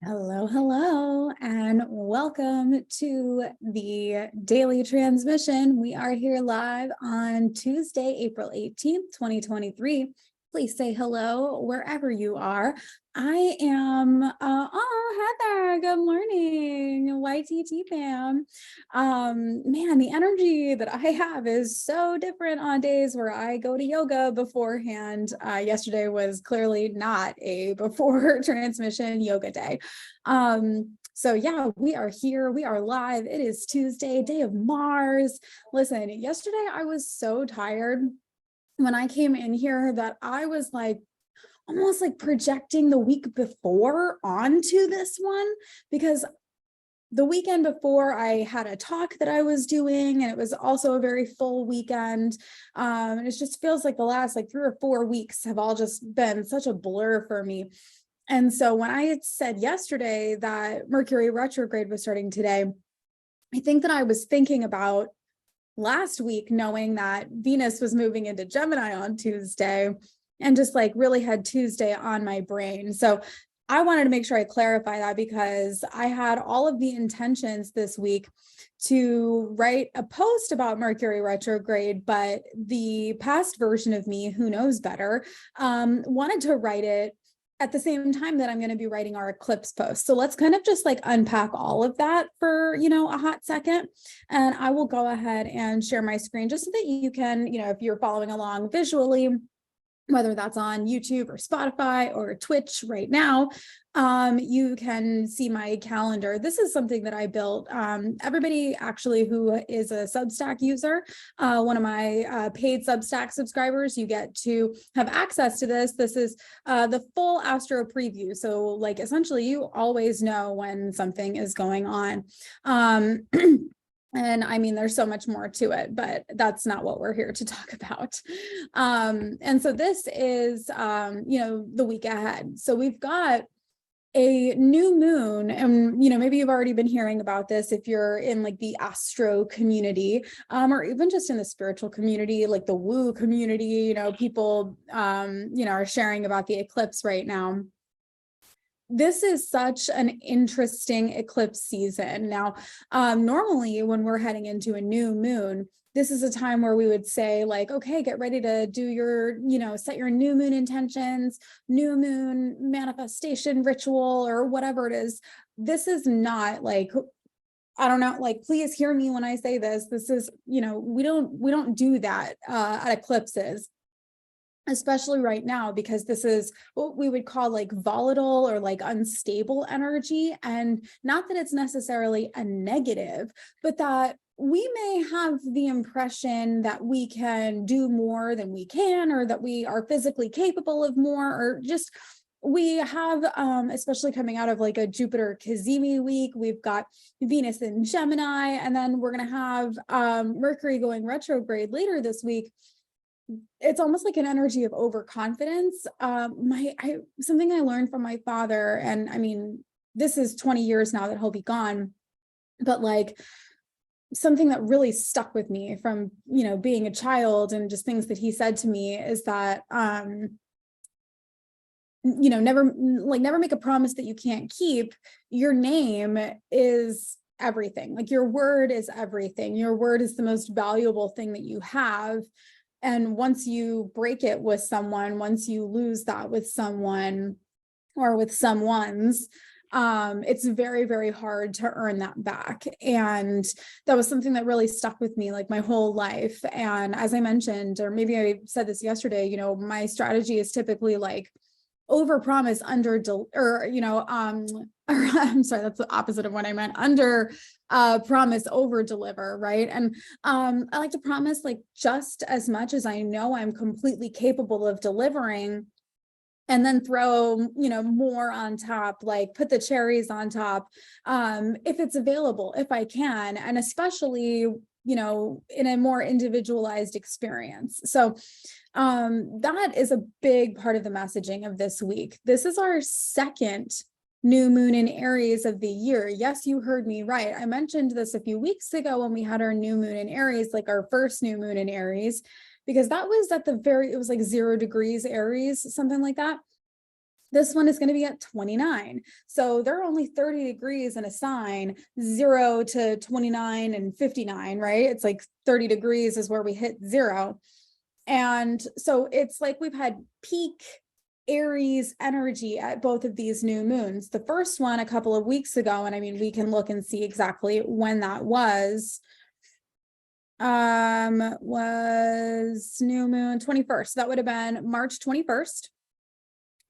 Hello, hello, and welcome to the daily transmission. We are here live on Tuesday, April 18th, 2023. Please say hello wherever you are. I am, Heather, good morning, YTT fam. Man, the energy that I have is so different on days where I go to yoga beforehand. Yesterday was clearly not a before transmission yoga day. So yeah, we are here, we are live. It is Tuesday, day of Mars. Listen, yesterday I was so tired when I came in here that I was like almost like projecting the week before onto this one, because the weekend before I had a talk that I was doing, and it was also a very full weekend. And it just feels like the last like 3 or 4 weeks have all just been such a blur for me. And so when I had said yesterday that Mercury retrograde was starting today, I think that I was thinking about last week, knowing that Venus was moving into Gemini on Tuesday, and just like really had Tuesday on my brain. So I wanted to make sure I clarify that, because I had all of the intentions this week to write a post about Mercury retrograde, but the past version of me, who knows better, wanted to write it at the same time that I'm going to be writing our eclipse post. So let's kind of just like unpack all of that for, a hot second. And I will go ahead and share my screen just so that you can, if you're following along visually, whether that's on YouTube or Spotify or Twitch right now, you can see my calendar. This is something that I built. Everybody actually who is a Substack user, one of my paid Substack subscribers, you get to have access to this. This is the full Astro preview. So like essentially you always know when something is going on. And I mean, there's so much more to it, but that's not what we're here to talk about. And so this is, the week ahead. So we've got a new moon, and maybe you've already been hearing about this if you're in like the astro community, or even just in the spiritual community, like the woo community. People are sharing about the eclipse right now. This is such an interesting eclipse season. Now, normally when we're heading into a new moon, this is a time where we would say like, okay, get ready to do your, set your new moon intentions, new moon manifestation ritual, or whatever it is. This is not like, I don't know, like, please hear me when I say this. This is, we don't do that at eclipses, especially right now, because this is what we would call like volatile or like unstable energy. And not that it's necessarily a negative, but that we may have the impression that we can do more than we can, or that we are physically capable of more, or just we have, especially coming out of like a Jupiter Cazimi week, we've got Venus in Gemini, and then we're going to have Mercury going retrograde later this week. It's almost like an energy of overconfidence. Something I learned from my father, and I mean, this is 20 years now that he'll be gone, but like something that really stuck with me from, being a child and just things that he said to me is that, never make a promise that you can't keep. Your name is everything. Like your word is everything. Your word is the most valuable thing that you have. And once you break it with someone, once you lose that with someone or with someone's, it's very, very hard to earn that back. And that was something that really stuck with me like my whole life. And as I mentioned, or maybe I said this yesterday, my strategy is typically like overpromise, I'm sorry, that's the opposite of what I meant. Under promise, over deliver, right? And I like to promise like just as much as I know I'm completely capable of delivering, and then throw, more on top, like put the cherries on top, if it's available, if I can, and especially, in a more individualized experience. So that is a big part of the messaging of this week. This is our second new moon in Aries of the year. Yes, you heard me right. I mentioned this a few weeks ago when we had our new moon in Aries, like our first new moon in Aries, because that was it was like 0 degrees Aries, something like that. This one is going to be at 29. So they're only 30 degrees in a sign, 0 to 29 and 59, right? It's like 30 degrees is where we hit 0. And so it's like we've had peak Aries energy at both of these new moons. The first one a couple of weeks ago, and I mean, we can look and see exactly when that was new moon 21st. That would have been March 21st.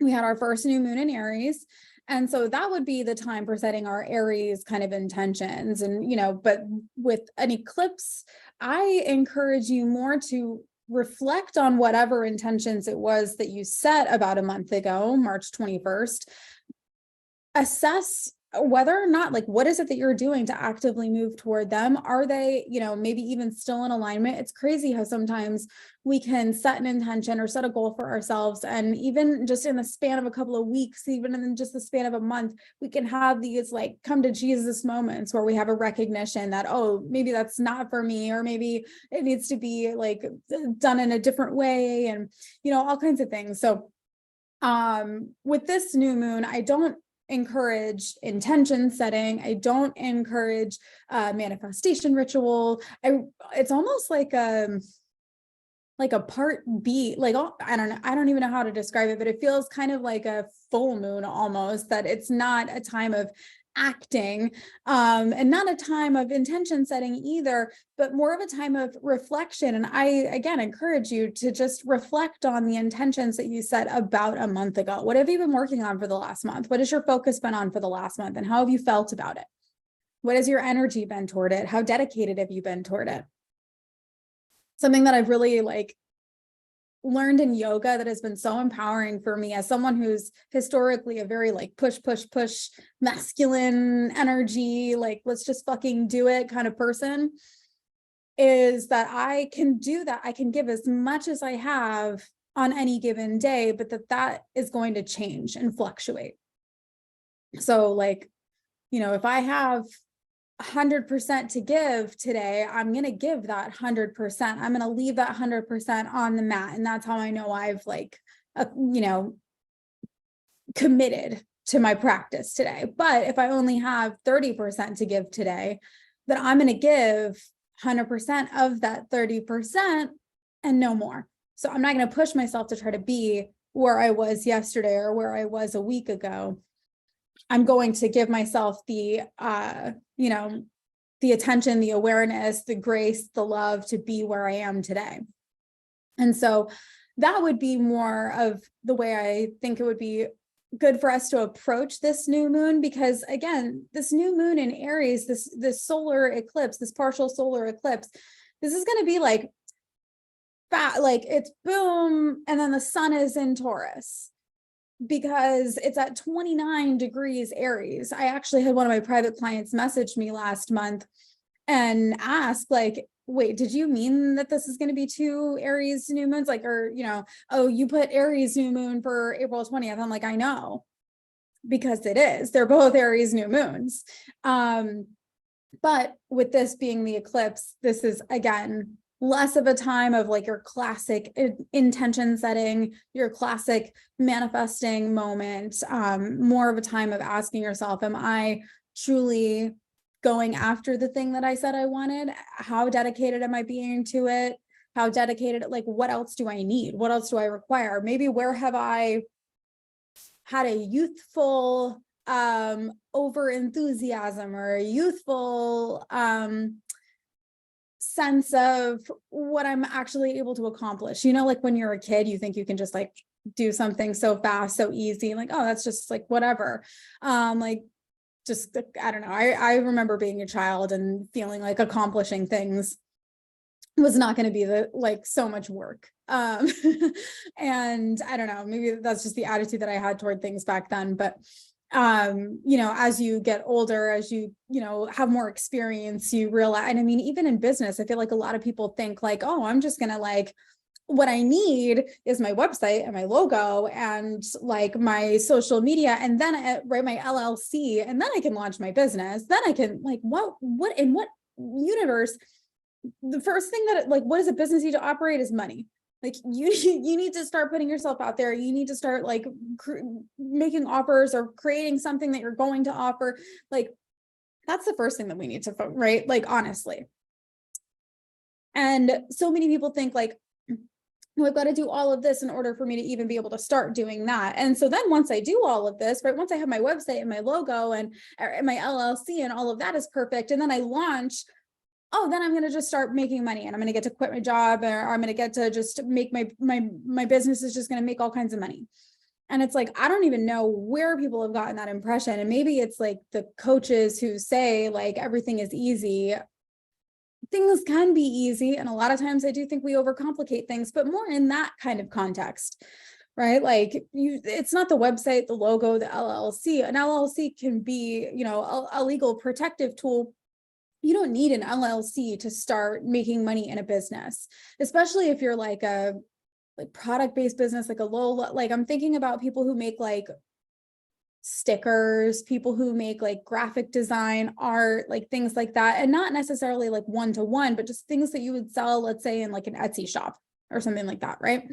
We had our first new moon in Aries. And so that would be the time for setting our Aries kind of intentions. And, but with an eclipse, I encourage you more to reflect on whatever intentions it was that you set about a month ago, March 21st. Assess whether or not, like, what is it that you're doing to actively move toward them? Are they, maybe even still in alignment? It's crazy how sometimes we can set an intention or set a goal for ourselves. And even just in the span of a couple of weeks, even in just the span of a month, we can have these like come to Jesus moments where we have a recognition that, oh, maybe that's not for me, or maybe it needs to be like done in a different way, and, all kinds of things. So with this new moon, I don't encourage intention setting. I don't encourage manifestation ritual. It's almost like a part B, like, I don't know. I don't even know how to describe it, but it feels kind of like a full moon almost, that it's not a time of acting and not a time of intention setting either, but more of a time of reflection. And I, again, encourage you to just reflect on the intentions that you set about a month ago. What have you been working on for the last month? What has your focus been on for the last month? And how have you felt about it? What has your energy been toward it? How dedicated have you been toward it? Something that I've really learned in yoga that has been so empowering for me as someone who's historically a very push masculine energy, let's just fucking do it kind of person, is that I can do that. I can give as much as I have on any given day, but that is going to change and fluctuate. So if I have 100% to give today, I'm going to give that 100%. I'm going to leave that 100% on the mat. And that's how I know I've committed to my practice today. But if I only have 30% to give today, then I'm going to give 100% of that 30% and no more. So I'm not going to push myself to try to be where I was yesterday or where I was a week ago. I'm going to give myself the, the attention, the awareness, the grace, the love to be where I am today. And so that would be more of the way I think it would be good for us to approach this new moon, because again, this new moon in Aries, this solar eclipse, this partial solar eclipse, this is going to be it's boom. And then the sun is in Taurus, because it's at 29 degrees Aries. I actually had one of my private clients message me last month and ask wait, did you mean that this is going to be 2 Aries new moons? Oh, you put Aries new moon for April 20th. I'm like, I know, because it is. They're both Aries new moons. But with this being the eclipse, this is, again, less of a time of your classic intention setting, your classic manifesting moment, more of a time of asking yourself, am I truly going after the thing that I said I wanted? How dedicated am I being to it? How dedicated, what else do I need? What else do I require? Maybe where have I had a youthful over enthusiasm or a youthful sense of what I'm actually able to accomplish. When you're a kid, you think you can just do something so fast, so easy, oh, that's just whatever. Just, I don't know. I remember being a child and feeling accomplishing things was not going to be so much work. And I don't know, maybe that's just the attitude that I had toward things back then. But as you get older, as you have more experience, you realize, and I mean, even in business, I feel like a lot of people think oh, I'm just gonna what I need is my website and my logo and my social media, and then I write my LLC, and then I can launch my business. Then I can what in what universe? The first thing that what does a business need to operate is money. Like you need to start putting yourself out there. You need to start like making offers or creating something that you're going to offer. Like that's the first thing that we need to, right? Like, honestly. And so many people think like, well, I've got to do all of this in order for me to even be able to start doing that. And so then once I do all of this, right, once I have my website and my logo and my LLC and all of that is perfect, and then I launch, oh, then I'm going to just start making money and I'm going to get to quit my job, or I'm going to get to just make my business is just going to make all kinds of money. And it's like, I don't even know where people have gotten that impression. And maybe it's like the coaches who say like everything is easy. Things can be easy. And a lot of times I do think we overcomplicate things, but more in that kind of context, right? Like it's not the website, the logo, the LLC. An LLC can be, you know, a legal protective tool. You don't need an LLC to start making money in a business, especially if you're like a product-based business, like a low, like I'm thinking about people who make like stickers, people who make like graphic design, art, like things like that. And not necessarily like one-to-one, but just things that you would sell, let's say in like an Etsy shop or something like that, right?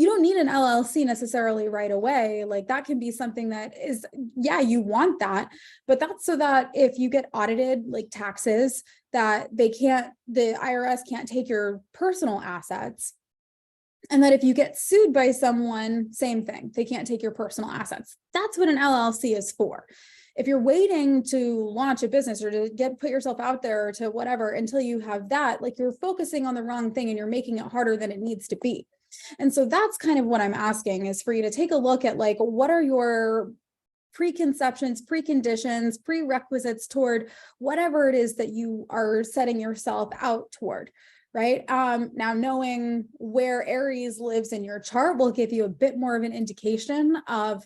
You don't need an LLC necessarily right away. Like that can be something that is, yeah, you want that, but that's so that if you get audited, like taxes, that the IRS can't take your personal assets. And that if you get sued by someone, same thing, they can't take your personal assets. That's what an LLC is for. If you're waiting to launch a business or to put yourself out there or to whatever, until you have that, like you're focusing on the wrong thing and you're making it harder than it needs to be. And so that's kind of what I'm asking, is for you to take a look at like, what are your preconceptions, preconditions, prerequisites toward whatever it is that you are setting yourself out toward. Right. Now, knowing where Aries lives in your chart will give you a bit more of an indication of,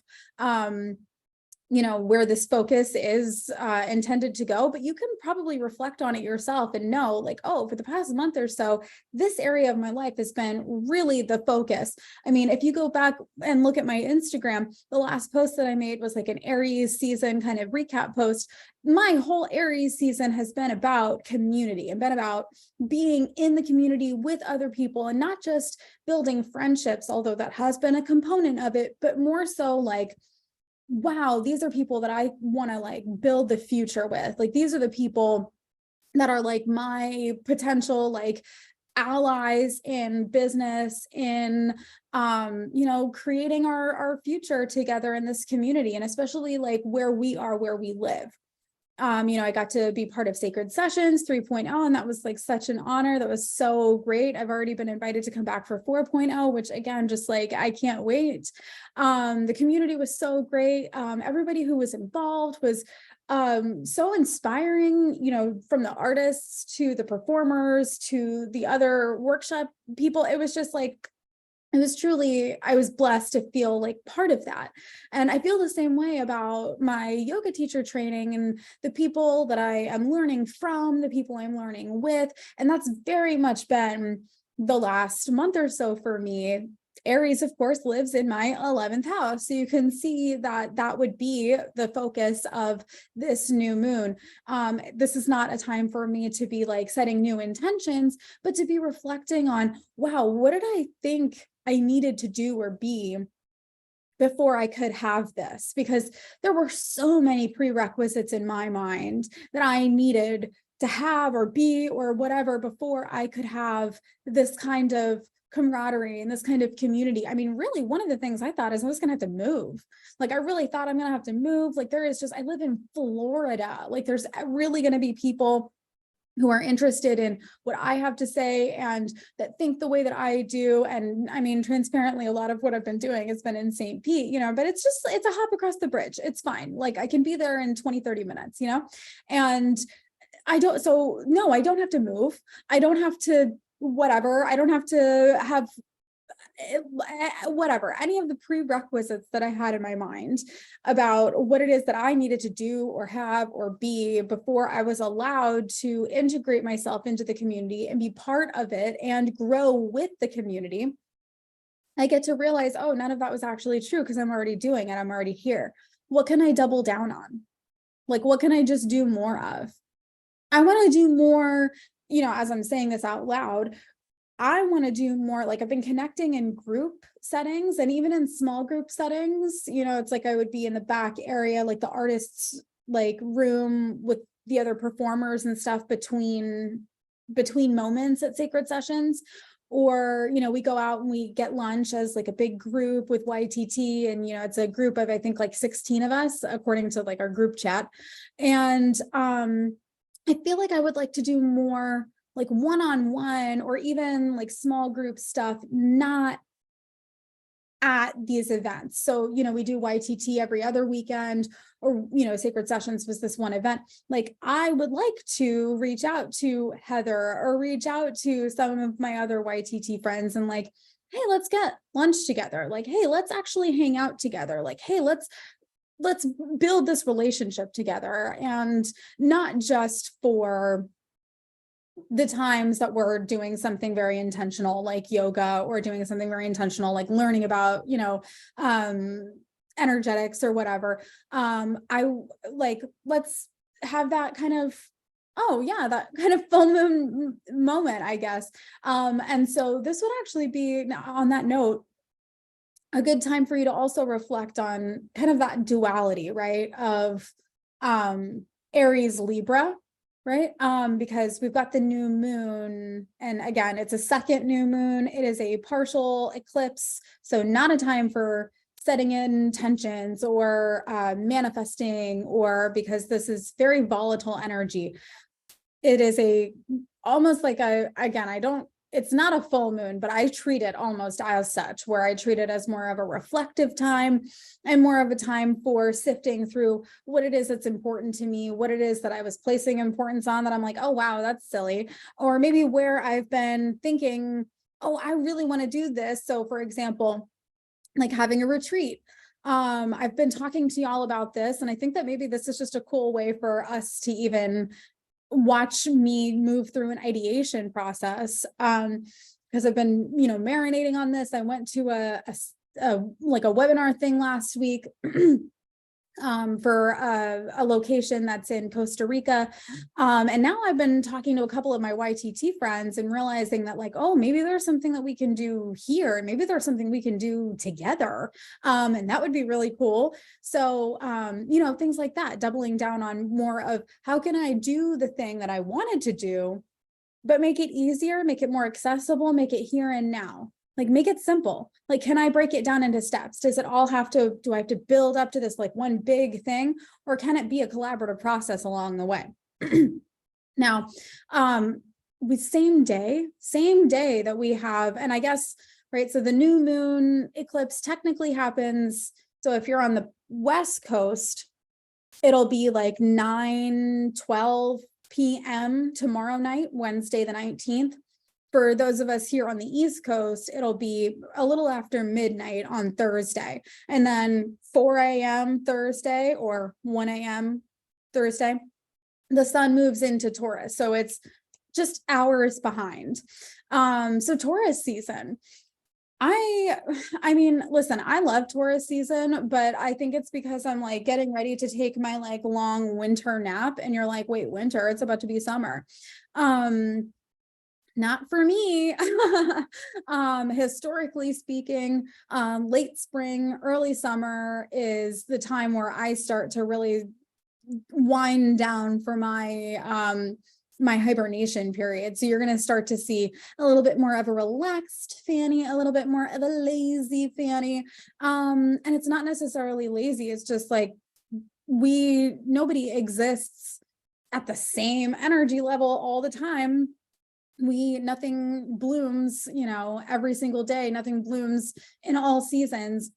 you know, where this focus is intended to go, but you can probably reflect on it yourself and know like, oh, for the past month or so, this area of my life has been really the focus. I mean, if you go back and look at my Instagram, the last post that I made was like an Aries season kind of recap post. My whole Aries season has been about community and been about being in the community with other people and not just building friendships, although that has been a component of it, but more so like, wow, these are people that I want to like build the future with. Like, these are the people that are like my potential like allies in business, in you know, creating our future together in this community, and especially like where we are, where we live. You know, I got to be part of Sacred Sessions 3.0, and that was like such an honor. That was so great. I've already been invited to come back for 4.0, which again, just like, I can't wait. The community was so great. Everybody who was involved was so inspiring, you know, from the artists to the performers to the other workshop people. It was just like, it was truly, I was blessed to feel like part of that. And I feel the same way about my yoga teacher training and the people that I am learning from, the people I'm learning with. And that's very much been the last month or so for me. Aries, of course, lives in my 11th house. So you can see that that would be the focus of this new moon. This is not a time for me to be like setting new intentions, but to be reflecting on, wow, what did I think I needed to do or be before I could have this? Because there were so many prerequisites in my mind that I needed to have or be or whatever before I could have this kind of camaraderie and this kind of community. I mean, really, one of the things I thought is I was gonna have to move. Like, I really thought I'm gonna have to move. Like, there is just, I live in Florida. Like, there's really gonna be people who are interested in what I have to say and that think the way that I do. And I mean, transparently, a lot of what I've been doing has been in St. Pete, you know, but it's just, it's a hop across the bridge. It's fine. Like, I can be there in 20-30 minutes, you know, and no, I don't have to move. I don't have to whatever. I don't have to have whatever, any of the prerequisites that I had in my mind about what it is that I needed to do or have or be before I was allowed to integrate myself into the community and be part of it and grow with the community. I get to realize, oh, none of that was actually true because I'm already doing it. I'm already here. What can I double down on? Like, what can I just do more of? I want to do more, you know, as I'm saying this out loud, I want to do more, like I've been connecting in group settings and even in small group settings, it's like I would be in the back area, like the artists like room with the other performers and stuff between moments at sacred sessions. Or, we go out and we get lunch as like a big group with YTT, and, it's a group of, I think, like 16 of us, according to like our group chat. And I feel like I would like to do more like one-on-one or even like small group stuff, not at these events. So, we do YTT every other weekend, or, Sacred Sessions was this one event. Like, I would like to reach out to Heather or reach out to some of my other YTT friends and like, hey, let's get lunch together. Like, hey, let's actually hang out together. Like, hey, let's build this relationship together, and not just for the times that we're doing something very intentional, like yoga, or doing something very intentional, like learning about, energetics or whatever. I like, let's have that kind of, that kind of full moon moment, I guess. And so this would actually be, on that note, a good time for you to also reflect on kind of that duality, right? Of Aries, Libra, right? Because we've got the new moon, and again, it's a second new moon. It is a partial eclipse, so not a time for setting intentions or manifesting, or because this is very volatile energy. It is almost like it's not a full moon, but I treat it almost as such, where I treat it as more of a reflective time and more of a time for sifting through what it is that's important to me, what it is that I was placing importance on that I'm like, oh, wow, that's silly. Or maybe where I've been thinking, oh, I really want to do this. So for example, like having a retreat. I've been talking to y'all about this, and I think that maybe this is just a cool way for us to even watch me move through an ideation process. Because I've been, marinating on this. I went to a webinar thing last week for a location that's in Costa Rica. And now I've been talking to a couple of my YTT friends and realizing that like, oh, maybe there's something that we can do here. Maybe there's something we can do together. And that would be really cool. So, things like that, doubling down on more of how can I do the thing that I wanted to do, but make it easier, make it more accessible, make it here and now. Like, make it simple. Like, can I break it down into steps? Do I have to build up to this like one big thing, or can it be a collaborative process along the way? Now, with same day that we have, and I guess, right, so the new moon eclipse technically happens. So if you're on the West Coast, it'll be like 9:12 p.m. tomorrow night, Wednesday, the 19th. For those of us here on the East Coast, it'll be a little after midnight on Thursday, and then 4 a.m. Thursday or 1 a.m. Thursday, the sun moves into Taurus. So it's just hours behind. So Taurus season. I mean, listen, I love Taurus season, but I think it's because I'm like getting ready to take my like long winter nap, and you're like, wait, winter, it's about to be summer. Not for me. Historically speaking, late spring, early summer is the time where I start to really wind down for my my hibernation period. So you're going to start to see a little bit more of a relaxed Fani, a little bit more of a lazy Fani. And it's not necessarily lazy. It's just like nobody exists at the same energy level all the time. Nothing blooms, every single day, nothing blooms in all seasons.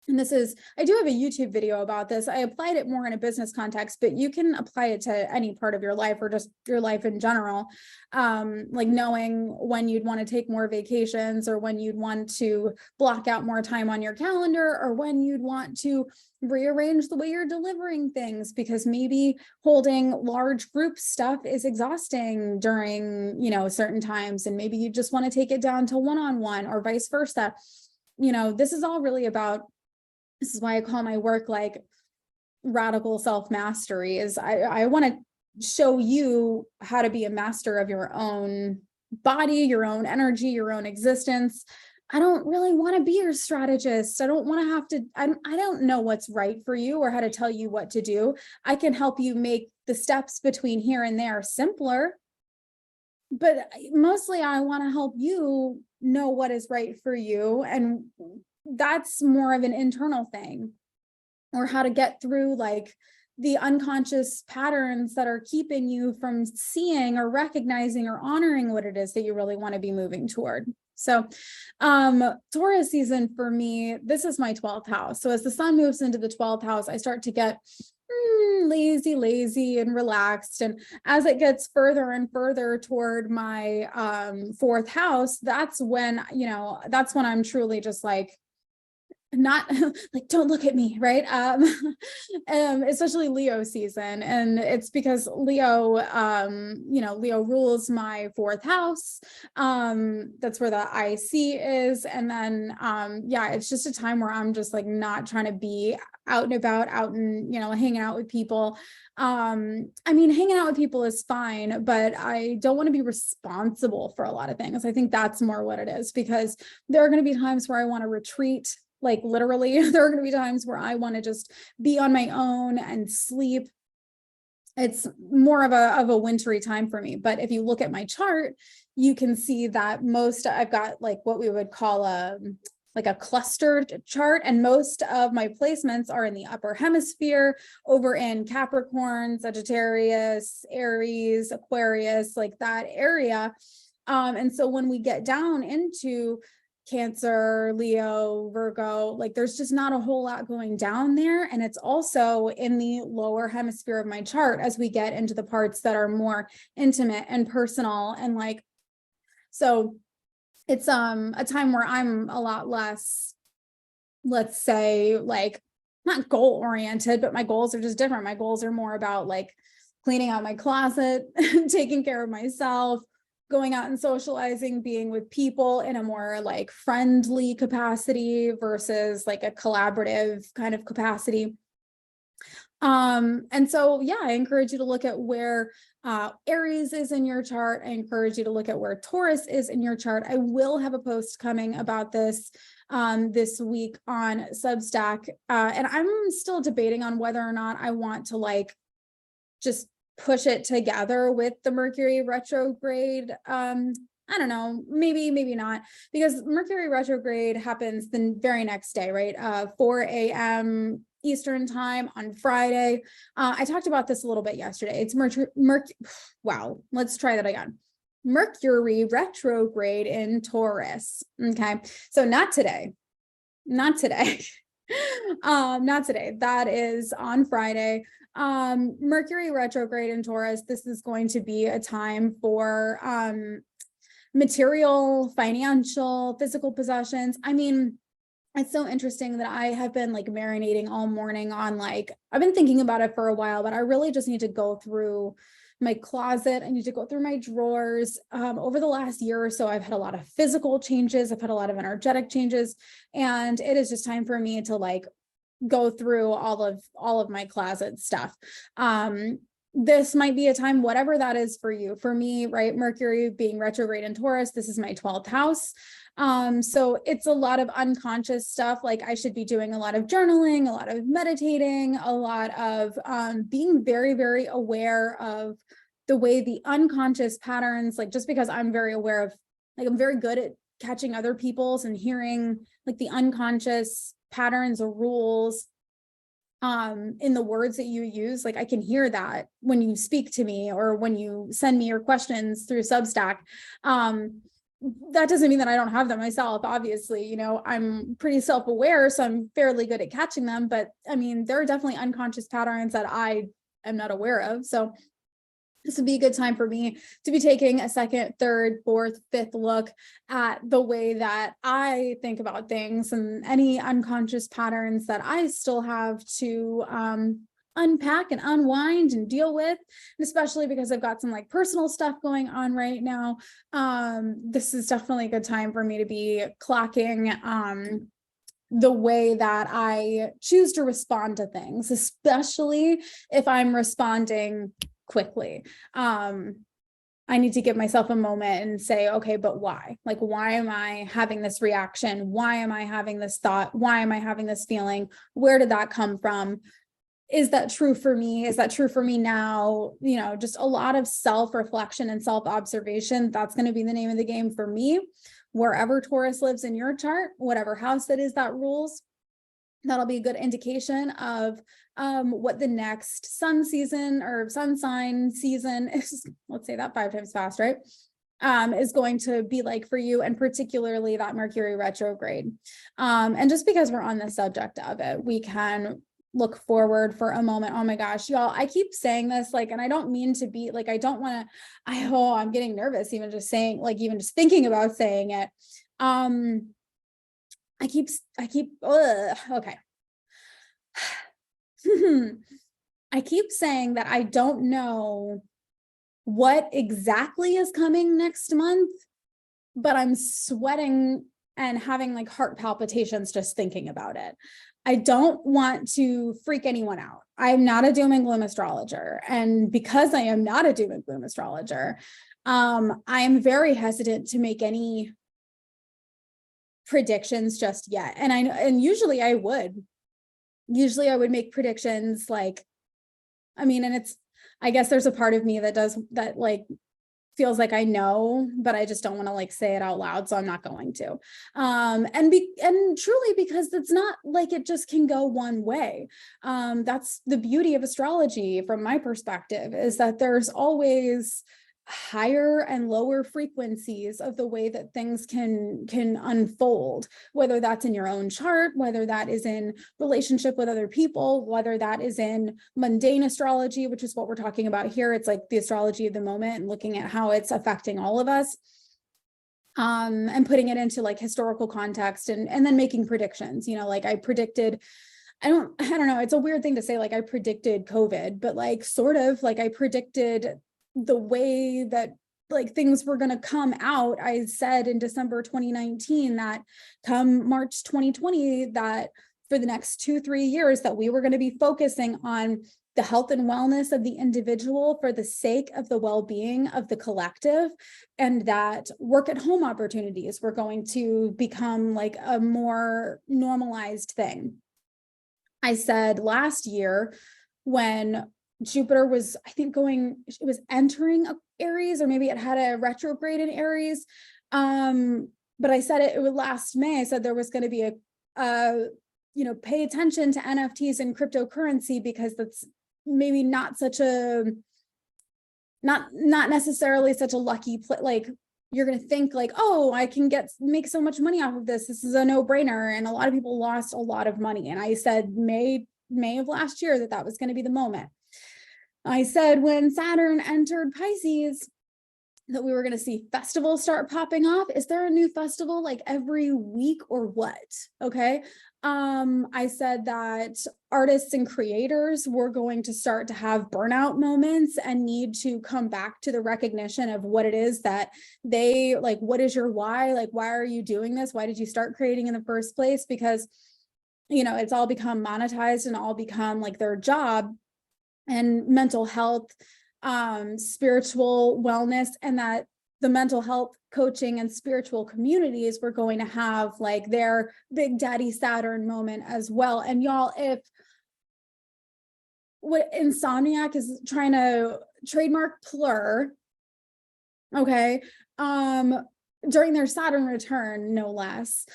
And I do have a YouTube video about this. I applied it more in a business context, but you can apply it to any part of your life or just your life in general. Like knowing when you'd want to take more vacations, or when you'd want to block out more time on your calendar, or when you'd want to rearrange the way you're delivering things, because maybe holding large group stuff is exhausting during, certain times. And maybe you just want to take it down to one-on-one, or vice versa. This is all really about, this is why I call my work like radical self-mastery. Is I want to show you how to be a master of your own body, your own energy, your own existence. I don't really want to be your strategist. I don't want to have to, I don't know what's right for you or how to tell you what to do. I can help you make the steps between here and there simpler. But mostly I want to help you know what is right for you. And that's more of an internal thing, or how to get through like the unconscious patterns that are keeping you from seeing or recognizing or honoring what it is that you really want to be moving toward. So Taurus season for me, this is my 12th house. So as the sun moves into the 12th house, I start to get lazy and relaxed. And as it gets further and further toward my 4th house, that's when, that's when I'm truly just like, not like, don't look at me, right? Especially Leo season. And it's because Leo, Leo rules my 4th house. That's where the IC is. And then, it's just a time where I'm just like not trying to be out and about, out and, hanging out with people. Hanging out with people is fine, but I don't want to be responsible for a lot of things. I think that's more what it is, because there are going to be times where I want to retreat. Like literally, there are going to be times where I want to just be on my own and sleep. It's more of a wintry time for me. But if you look at my chart, you can see that I've got like what we would call a clustered chart, and most of my placements are in the upper hemisphere, over in Capricorn, Sagittarius, Aries, Aquarius, like that area. And so when we get down into Cancer, Leo, Virgo, like there's just not a whole lot going down there. And it's also in the lower hemisphere of my chart as we get into the parts that are more intimate and personal. And like, so it's a time where I'm a lot less, let's say, like not goal oriented, but my goals are just different. My goals are more about like cleaning out my closet, taking care of myself, going out and socializing, being with people in a more like friendly capacity versus like a collaborative kind of capacity. And so, I encourage you to look at where Aries is in your chart. I encourage you to look at where Taurus is in your chart. I will have a post coming about this this week on Substack. And I'm still debating on whether or not I want to like just push it together with the Mercury retrograde. I don't know, maybe not, because Mercury retrograde happens the very next day, right? 4 a.m. Eastern time on Friday. I talked about this a little bit yesterday. It's wow, let's try that again. Mercury retrograde in Taurus. Okay, so not today. Not today. That is on Friday. Mercury retrograde in Taurus. This is going to be a time for material, financial, physical possessions. It's so interesting that I have been like marinating all morning on like, I've been thinking about it for a while, but I really just need to go through my closet. I need to go through my drawers. Over the last year or so, I've had a lot of physical changes. I've had a lot of energetic changes, and it is just time for me to like go through all of my closet stuff. This might be a time, whatever that is for you. For me, right, Mercury being retrograde in Taurus, this is my 12th house. So it's a lot of unconscious stuff. Like I should be doing a lot of journaling, a lot of meditating, a lot of being very, very aware of the way the unconscious patterns, like just because I'm very aware of, like I'm very good at catching other people's and hearing like the unconscious patterns or rules in the words that you use. Like I can hear that when you speak to me or when you send me your questions through Substack. That doesn't mean that I don't have them myself. Obviously, I'm pretty self-aware, so I'm fairly good at catching them, but there are definitely unconscious patterns that I am not aware of. So this would be a good time for me to be taking a second, third, fourth, fifth look at the way that I think about things and any unconscious patterns that I still have to unpack and unwind and deal with. And especially because I've got some like personal stuff going on right now. This is definitely a good time for me to be clocking the way that I choose to respond to things, especially if I'm responding quickly. I need to give myself a moment and say, okay, but why? Like, why am I having this reaction? Why am I having this thought? Why am I having this feeling? Where did that come from? Is that true for me? Is that true for me now? You know, just a lot of self-reflection and self-observation. That's going to be the name of the game for me. Wherever Taurus lives in your chart, whatever house that is that rules, that'll be a good indication of what the next sun season or sun sign season is. Let's say that 5 times fast, right? Is going to be like for you, and particularly that Mercury retrograde. And just because we're on the subject of it, we can look forward for a moment. Oh my gosh, y'all, I keep saying this, like, and I don't mean to be like, I don't want to, I'm getting nervous even just saying, like, even just thinking about saying it. I keep, okay. I keep saying that I don't know what exactly is coming next month, but I'm sweating and having like heart palpitations just thinking about it. I don't want to freak anyone out. I'm not a doom and gloom astrologer. And because I am not a doom and gloom astrologer, I am very hesitant to make any predictions just yet. And usually I would make predictions like, I mean, and I guess there's a part of me that does that, like, feels like I know, but I just don't want to like say it out loud. So I'm not going to. And truly because it's not like it just can go one way. That's the beauty of astrology from my perspective, is that there's always higher and lower frequencies of the way that things can unfold, whether that's in your own chart, whether that is in relationship with other people, whether that is in mundane astrology, which is what we're talking about here. It's like the astrology of the moment and looking at how it's affecting all of us, and putting it into like historical context and then making predictions. You know, like I predicted, I don't know, it's a weird thing to say, like I predicted COVID, but like sort of like I predicted the way that like things were going to come out. I said in December 2019 that come March 2020, that for the next 2-3 years that we were going to be focusing on the health and wellness of the individual for the sake of the well-being of the collective, and that work at home opportunities were going to become like a more normalized thing. I said last year when Jupiter was, I think it was entering Aries, or maybe it had a retrograde in Aries. But I said it would last May. I said there was going to be pay attention to NFTs and cryptocurrency, because that's maybe not necessarily such a lucky like you're going to think like, oh, I can make so much money off of this. This is a no-brainer. And a lot of people lost a lot of money. And I said May of last year that was going to be the moment. I said when Saturn entered Pisces that we were going to see festivals start popping off. Is there a new festival like every week or what? Okay. I said that artists and creators were going to start to have burnout moments and need to come back to the recognition of what it is that they like. What is your why? Like, why are you doing this? Why did you start creating in the first place? Because, it's all become monetized and all become like their job. And mental health, spiritual wellness, and that the mental health coaching and spiritual communities were going to have like their big daddy Saturn moment as well. And y'all, if what Insomniac is trying to trademark plur, okay, during their Saturn return, no less.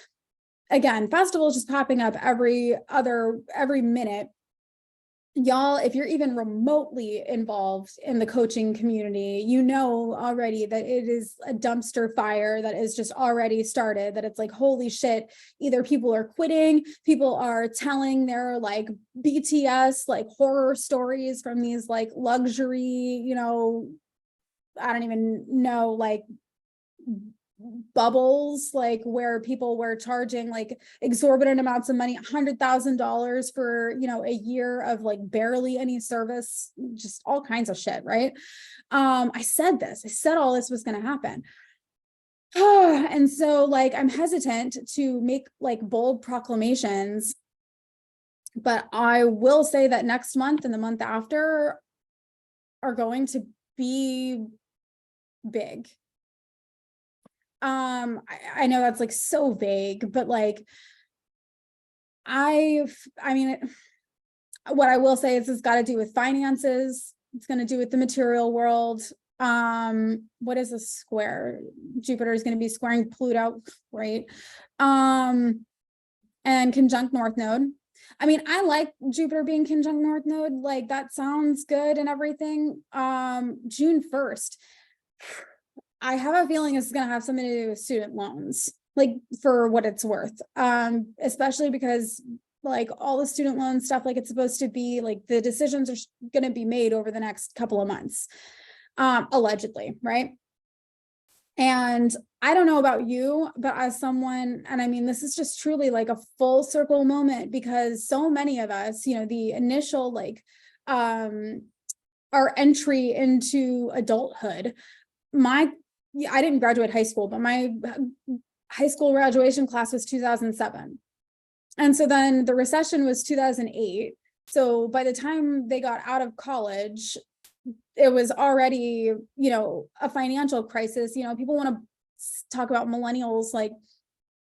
Again, festivals just popping up every minute. Y'all, if you're even remotely involved in the coaching community, you know already that it is a dumpster fire that is just already started, that it's like, holy shit, either people are quitting, people are telling their like BTS, like horror stories from these like luxury, I don't even know, like bubbles, like where people were charging like exorbitant amounts of money, $100,000 for a year of like barely any service, just all kinds of shit, right? I said all this was going to happen. And so like I'm hesitant to make like bold proclamations, but I will say that next month and the month after are going to be big. I know that's like so vague, but like, I mean, what I will say is it's got to do with finances. It's going to do with the material world. What is a square? Jupiter is going to be squaring Pluto, right? And conjunct North Node. I mean, I like Jupiter being conjunct North Node. Like, that sounds good and everything. June 1st. I have a feeling this is going to have something to do with student loans, like, for what it's worth. Especially because like all the student loan stuff, like it's supposed to be like the decisions are going to be made over the next couple of months, allegedly, right? And I don't know about you, but as someone, and I mean, this is just truly like a full circle moment, because so many of us, you know, the initial like our entry into adulthood, I didn't graduate high school, but my high school graduation class was 2007. And so then the recession was 2008. So by the time they got out of college, it was already, you know, a financial crisis. You know, people want to talk about millennials like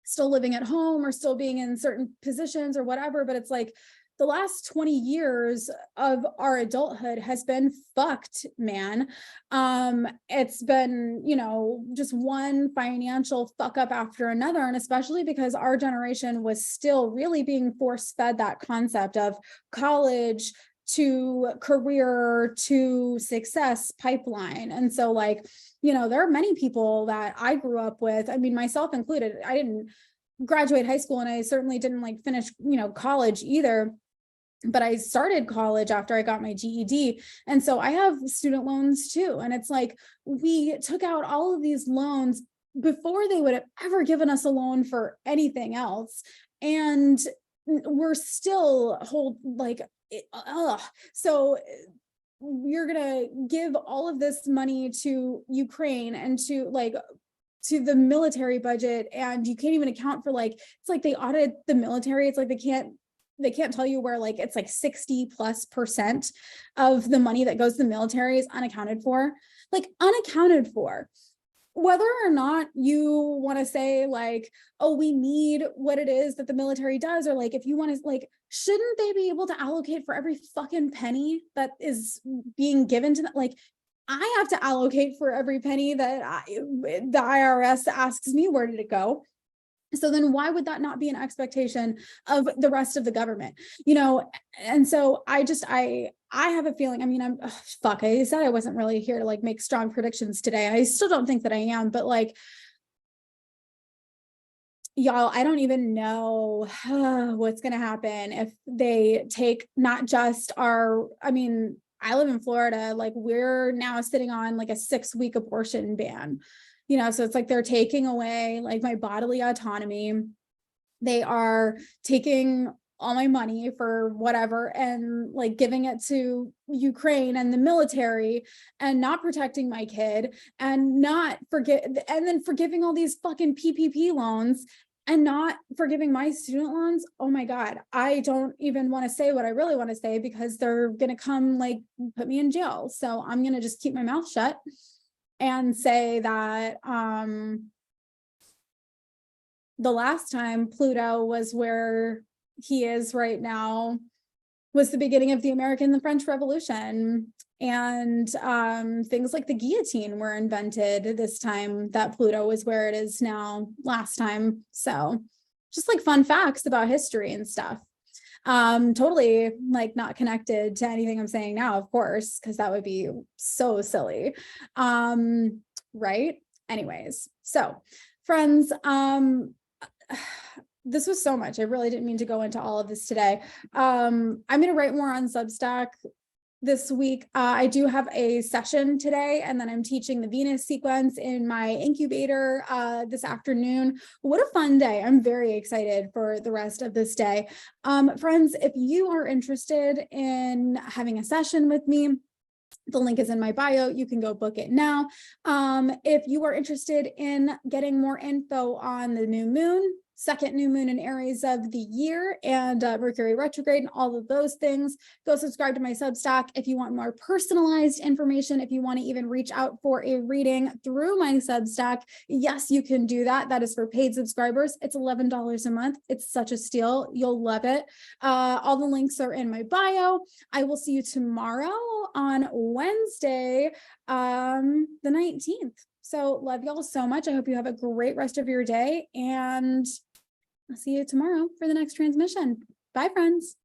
still living at home or still being in certain positions or whatever, but it's like the last 20 years of our adulthood has been fucked, man. It's been, you know, just one financial fuck up after another. And especially because our generation was still really being force fed that concept of college to career to success pipeline. And so like, you know, there are many people that I grew up with, I mean, myself included, I didn't graduate high school and I certainly didn't like finish, you know, college either. But I started college after I got my GED. And so I have student loans too. And it's like, we took out all of these loans before they would have ever given us a loan for anything else. And we're still so you're going to give all of this money to Ukraine and to the military budget. And you can't even account for like, it's like they audit the military. It's like they can't tell you where like it's like 60+% of the money that goes to the military is unaccounted for, whether or not you want to say like, oh, we need what it is that the military does, or like if you want to like, shouldn't they be able to allocate for every fucking penny that is being given to them? Like, I have to allocate for every penny that the IRS asks me, where did it go? So then why would that not be an expectation of the rest of the government? You know, and so I have a feeling, I mean, I said I wasn't really here to like make strong predictions today. I still don't think that I am, but like, y'all, I don't even know what's going to happen if they take not just I mean, I live in Florida, like we're now sitting on like a 6-week abortion ban. You know, so it's like they're taking away like my bodily autonomy. They are taking all my money for whatever and like giving it to Ukraine and the military and not protecting my kid and then forgiving all these fucking PPP loans and not forgiving my student loans. Oh my God. I don't even want to say what I really want to say because they're going to come like put me in jail. So I'm going to just keep my mouth shut and say that the last time Pluto was where he is right now was the beginning of the American and French Revolution. And things like the guillotine were invented this time that Pluto was where it is now last time. So just like fun facts about history and stuff. Totally like not connected to anything I'm saying now, of course, because that would be so silly. Right? Anyways, so friends, this was so much. I really didn't mean to go into all of this today. I'm going to write more on Substack this week. I do have a session today, and then I'm teaching the Venus sequence in my incubator this afternoon. What a fun day. I'm very excited for the rest of this day. Friends, if you are interested in having a session with me, the link is in my bio. You can go book it now. If you are interested in getting more info on the new moon, second new moon in Aries of the year, and Mercury retrograde and all of those things. Go subscribe to my Substack if you want more personalized information. If you want to even reach out for a reading through my Substack, yes, you can do that. That is for paid subscribers. It's $11 a month. It's such a steal. You'll love it. All the links are in my bio. I will see you tomorrow on Wednesday, the 19th. So love y'all so much. I hope you have a great rest of your day, and I'll see you tomorrow for the next transmission. Bye, friends.